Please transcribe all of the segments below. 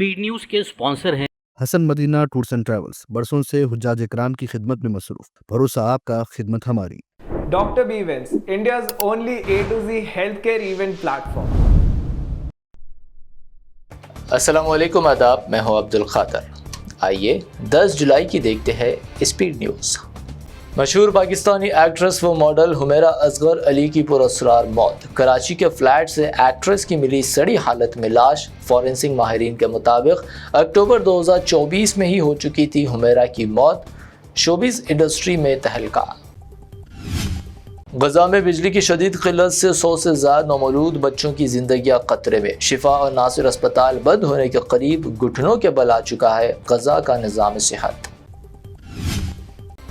Speed news के sponsor हैं Hassan Madina tours and travels, बरसों से हुज्जाज इकराम की खिदमत में मसरूफ। भरोसा आपका, खिदमत हमारी। Dr. B Events, India's only A to Z healthcare event platform. अस्सलामुअलैकुम, आदाब। मैं हूं अब्दुल खातर। आइए 10 जुलाई की देखते हैं स्पीड न्यूज़। मशहूर पाकिस्तानी एक्ट्रेस व मॉडल हुमैरा असगर अली की पुरअसरार मौत। कराची के फ्लैट से एक्ट्रेस की मिली सड़ी हालत में लाश। फॉरेंसिक माहिरीन के मुताबिक अक्टूबर 2024 में ही हो चुकी थी हुमैरा की मौत। शोबिज़ इंडस्ट्री में तहलका। गजा में बिजली की शदीद किल्लत से 100 से ज़्यादा नौमौलूद बच्चों की जिंदगियां खतरे में। शिफा और नासिर अस्पताल बंद होने के करीब घुटनों के बल आ चुका है गजा का निज़ाम सेहत।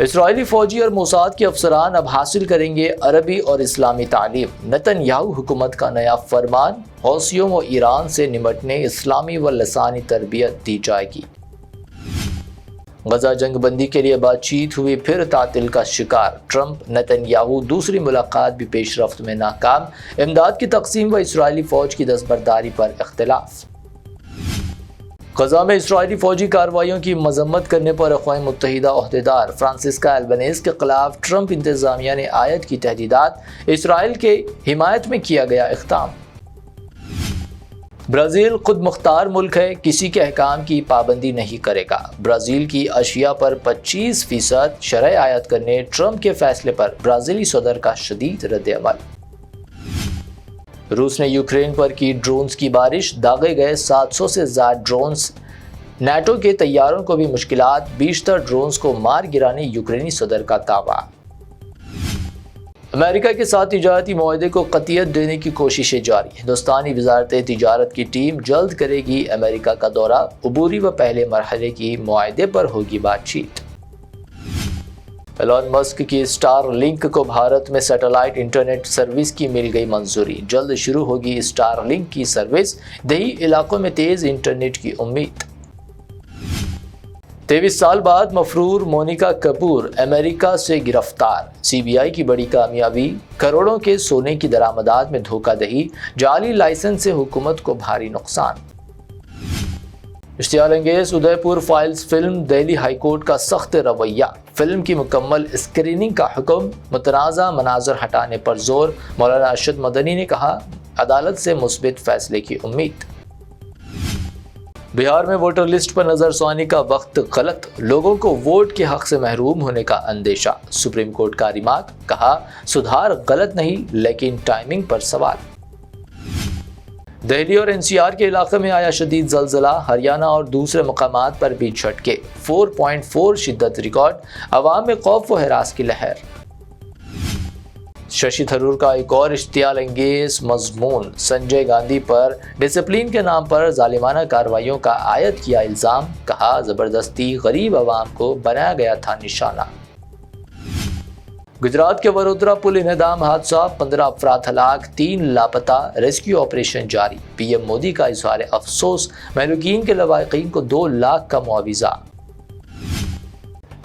इसराइली फौजी और मोसाद के अफसरान अब हासिल करेंगे अरबी और इस्लामी तालीम। नेतन्याहू हुकूमत का नया फरमान, हौसियों व ईरान से निमटने इस्लामी व लसानी तरबियत दी जाएगी। गजा जंग बंदी के लिए बातचीत हुई फिर तातिल का शिकार। ट्रंप नेतन्याहू दूसरी मुलाकात भी पेशरफ्त में नाकाम। इमदाद की तकसीम व इसराइली फौज की दस्तबरदारी पर इख्तिलाफ। गजा में इसराइली फौजी कार्रवाइयों की मजम्मत करने पर अक़वाम मुत्तहिदा ओहदेदार फ्रांसिस्का एल्बनीज़ के खिलाफ ट्रंप इंतज़ामिया ने आयत की तहदीदात। इसराइल के हिमायत में किया गया इक़दाम। ब्राज़ील खुद मुख्तार मुल्क है, किसी के अहकाम की पाबंदी नहीं करेगा। ब्राज़ील की अशिया पर 25% शरह आयत करने ट्रंप के फैसले पर ब्राज़ीली सदर का शदीद रद्द-ए-अमल। रूस ने यूक्रेन पर की ड्रोन्स की बारिश। दागे गए 700 से ज़्यादा ड्रोन्स। नाटो के तैयारों को भी मुश्किलात। 20 ड्रोन्स को मार गिराने यूक्रेनी सदर का दावा। अमेरिका के साथ तिजारती मुआहदे को क़तियत देने की कोशिशें जारी। हिंदुस्तानी वज़ारत तिजारत की टीम जल्द करेगी अमेरिका का दौरा। अबूरी व पहले मरहले की मुआहदे पर होगी बातचीत। एलन मस्क की स्टार लिंक को भारत में सैटेलाइट इंटरनेट सर्विस की मिल गई मंजूरी। जल्द शुरू होगी स्टार लिंक की सर्विस। देही इलाकों में तेज इंटरनेट की उम्मीद। 23 साल बाद मफरूर मोनिका कपूर अमेरिका से गिरफ्तार। CBI की बड़ी कामयाबी। करोड़ों के सोने की दरामदात में धोखाधड़ी। जाली लाइसेंस से हुकूमत को भारी नुकसान। इश्तियाल अंगेज Udaipur files film. Delhi high court का सख्त रवैया। फिल्म की मुकम्मल स्क्रीनिंग का हुक्म। मुतनाज़ा मनाजर हटाने पर जोर। मौलाना अरशद मदनी ने कहा, अदालत से मुस्बित फैसले की उम्मीद। बिहार में वोटर लिस्ट पर नजरसानी का वक्त गलत। लोगों को वोट के हक से महरूम होने का अंदेशा। सुप्रीम कोर्ट का रिमार्क। कहा, सुधार गलत नहीं लेकिन टाइमिंग पर सवाल। दिल्ली और NCR के इलाके में आया शदीद ज़लज़ला। हरियाणा और दूसरे मकामात पर भी झटके। 4.4 शिद्दत रिकॉर्ड। अवाम में खौफ व हरास की लहर। शशि थरूर का एक और इश्तियाल अंगेज मजमून। संजय गांधी पर डिसिप्लिन के नाम पर जालिमाना कार्रवाइयों का आयद किया इल्ज़ाम। कहा, ज़बरदस्ती गरीब अवाम को बनाया गया था निशाना। गुजरात के वडोदरा पुल इन्हदाम हादसा। 15 अफराद हलाक, 3 लापता। रेस्क्यू ऑपरेशन जारी। PM मोदी का इज़हार अफसोस। महलूकीन के लवाहिकीन को 2 लाख का मुआविजा।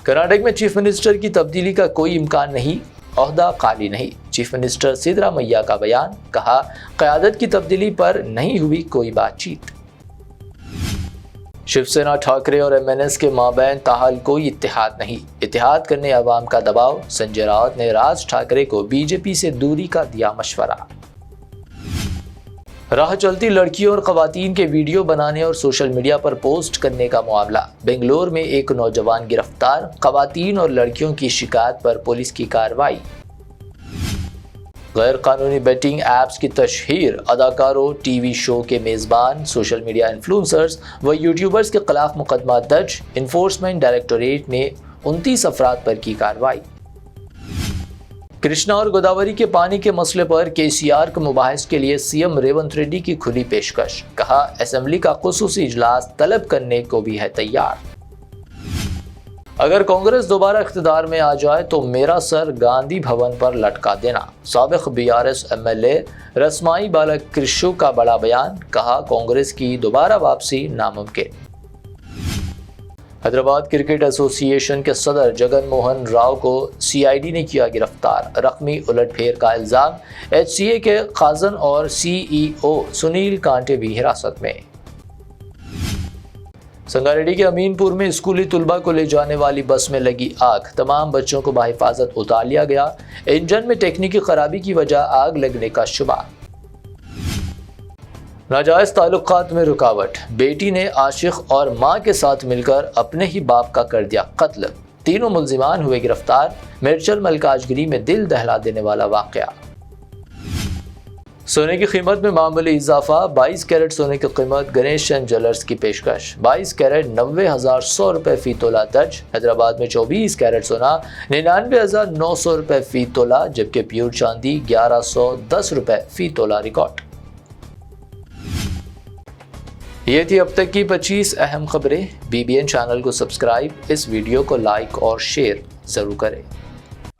कर्नाटक में चीफ मिनिस्टर की तब्दीली का कोई इम्कान नहीं, ओहदा खाली नहीं। चीफ मिनिस्टर सिद्धरामैया का बयान। कहा, क़यादत की तब्दीली पर नहीं हुई कोई बातचीत। शिवसेना ठाकरे और MNS के माबैन ताहाल कोई इत्तेहाद नहीं। इत्तेहाद करने अवाम का दबाव। संजय राउत ने राज ठाकरे को BJP से दूरी का दिया मशवरा। राह चलती लड़कियों और ख़वातीन के वीडियो बनाने और सोशल मीडिया पर पोस्ट करने का मामला। बेंगलोर में एक नौजवान गिरफ्तार। ख़वातीन और लड़कियों की शिकायत पर पुलिस की कार्रवाई। गैर कानूनी बेटिंग ऐप्स की तशहीर। अदाकारों, TV शो के मेज़बान, सोशल मीडिया इन्फ्लुएंसर्स व यूट्यूबर्स के खिलाफ मुकदमा दर्ज। इन्फोर्समेंट डायरेक्टोरेट ने 29 अफराद पर की कार्रवाई। कृष्णा और गोदावरी के पानी के मसले पर KCR को मुबाहिस के लिए CM रेवंत रेड्डी की खुली पेशकश। कहा, असेंबली का खुसूसी इजलास तलब करने को भी है तैयार। अगर कांग्रेस दोबारा इख्तिदार में आ जाए तो मेरा सर गांधी भवन पर लटका देना। साबिक BRS MLA रसमाई बालाकृष्ण का बड़ा बयान। कहा, कांग्रेस की दोबारा वापसी नामुमकिन। हैदराबाद क्रिकेट एसोसिएशन के सदर जगन मोहन राव को CID ने किया गिरफ्तार। रकमी उलटफेर का इल्ज़ाम। HCA के खाजन और CEO सुनील कांटे भी हिरासत में। سنگاریڈی کے امین پور میں اسکولی طلبہ کو لے جانے والی بس میں لگی آگ، تمام بچوں کو بحفاظت اتار لیا گیا، انجن میں ٹیکنیکی خرابی کی وجہ آگ لگنے کا شبہ۔ ناجائز تعلقات میں رکاوٹ، بیٹی نے عاشق اور ماں کے ساتھ مل کر اپنے ہی باپ کا کر دیا قتل، تینوں ملزمان ہوئے گرفتار، میرچل ملکاج گری میں دل دہلا دینے والا واقعہ۔ سونے کی قیمت میں معمولی اضافہ، 22 کیرٹ سونے کی قیمت گنیش چند جیولرز کی پیشکش، 22 کیرٹ 90,100 روپے فی تولہ درج، حیدرآباد میں 24 کیرٹ سونا 99,900 روپے فی تولہ، جبکہ پیور چاندی 1,110 روپے فی تولہ ریکارڈ۔ یہ تھی اب تک کی 25 اہم خبریں۔ BBN چینل کو سبسکرائب، اس ویڈیو کو لائک اور شیئر ضرور کریں۔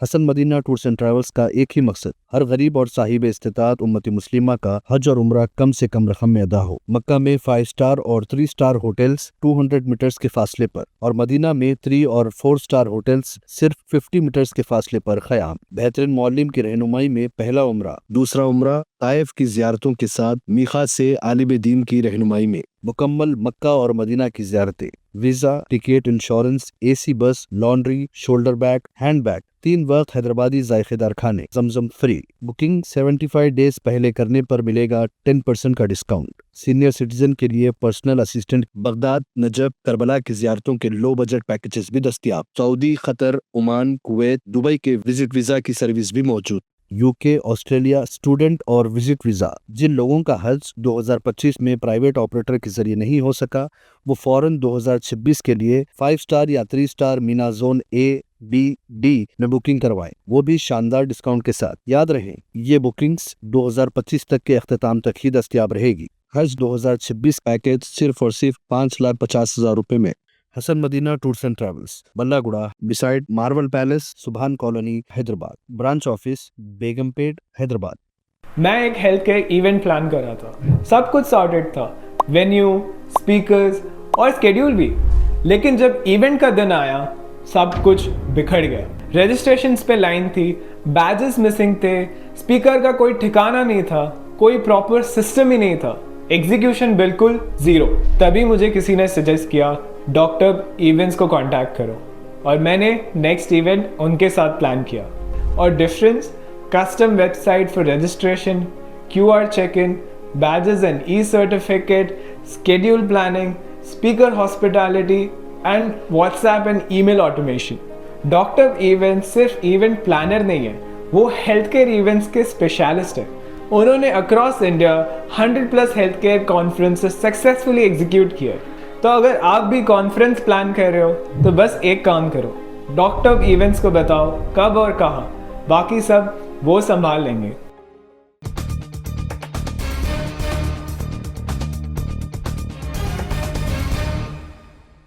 حسن مدینہ ٹورز اینڈ ٹریولز کا ایک ہی مقصد، ہر غریب اور صاحب استطاعت امت مسلمہ کا حج اور عمرہ کم سے کم رقم میں ادا ہو۔ مکہ میں 5 سٹار اور 3 سٹار ہوٹلز 200 میٹرز کے فاصلے پر، اور مدینہ میں 3 اور 4 سٹار ہوٹلز صرف 50 میٹرز کے فاصلے پر قیام۔ بہترین معلم کی رہنمائی میں پہلا عمرہ، دوسرا عمرہ طائف کی زیارتوں کے ساتھ میقات سے عالم دین کی رہنمائی میں، مکمل مکہ اور مدینہ کی زیارتیں، visa, ticket, insurance, AC bus, laundry, shoulder bag, hand bag, 3 وقت حیدرآبادی ذائقے دار کھانے، زمزم فری۔ بکنگ 75 ڈیز پہلے کرنے پر ملے گا 10% کا ڈسکاؤنٹ۔ سینئر سٹیزن کے لیے personal assistant, Baghdad, Najaf, Karbala کی زیارتوں کے لو بجٹ پیکیجز بھی دستیاب۔ سعودی، قطر، عمان، کویت، دبئی کے وزٹ ویزا کی سروس بھی موجود۔ UK، آسٹریلیا اسٹوڈنٹ اور وزٹ ویزا۔ جن لوگوں کا حج 2025 میں پرائیویٹ آپریٹر کے ذریعے نہیں ہو سکا، وہ فوراً 2026 کے لیے 5 سٹار یا 3 star Mina zone A، B، D میں بکنگ کروائیں، وہ بھی شاندار ڈسکاؤنٹ کے ساتھ۔ یاد رہے، یہ بکنگز 2025 تک کے اختتام تک ہی دستیاب رہے گی۔ حج 2026 پیکیج صرف اور صرف 5,50,000 روپے میں۔ حسن مدینہ ٹورز اینڈ ٹریولز، بلہ گڑا، بسائڈ مارول پیلس، سبحان کالونی، حیدرآباد۔ برانچ آفس بیگم پیٹ، حیدرآباد۔ میں ایک ہیلتھ کیئر ایونٹ پلان کر رہا تھا، سب کچھ سارٹڈ تھا، وینیو، اسپیکرز اور اسکیڈیول بھی، لیکن جب ایونٹ کا دن آیا سب کچھ بکھر گیا۔ رجسٹریشنز پہ لائن تھی، بیجز مسنگ تھے، اسپیکر کا کوئی ٹھکانہ نہیں تھا، کوئی پراپر سسٹم ہی نہیں تھا، ایگزیکیوشن بالکل زیرو۔ تبھی مجھے کسی نے سجیسٹ کیا ڈاکٹر ایونٹس کو کانٹیکٹ کرو، اور میں نے نیکسٹ ایونٹ ان کے ساتھ پلان کیا۔ اور difference, custom website for registration, QR check in, badges and certificate, schedule planning, speaker hospitality and WhatsApp and email automation. Doctor event صرف ایونٹ پلانر نہیں ہے، وہ health care events کے اسپیشلسٹ ہیں۔ انہوں نے across India 100+ health care conferences successfully execute کیا۔ تو اگر آپ بھی کانفرنس پلان کر رہے ہو تو بس ایک کام کرو، ڈاکٹر ایونٹس کو بتاؤ کب اور کہاں، باقی سب وہ سنبھال لیں گے۔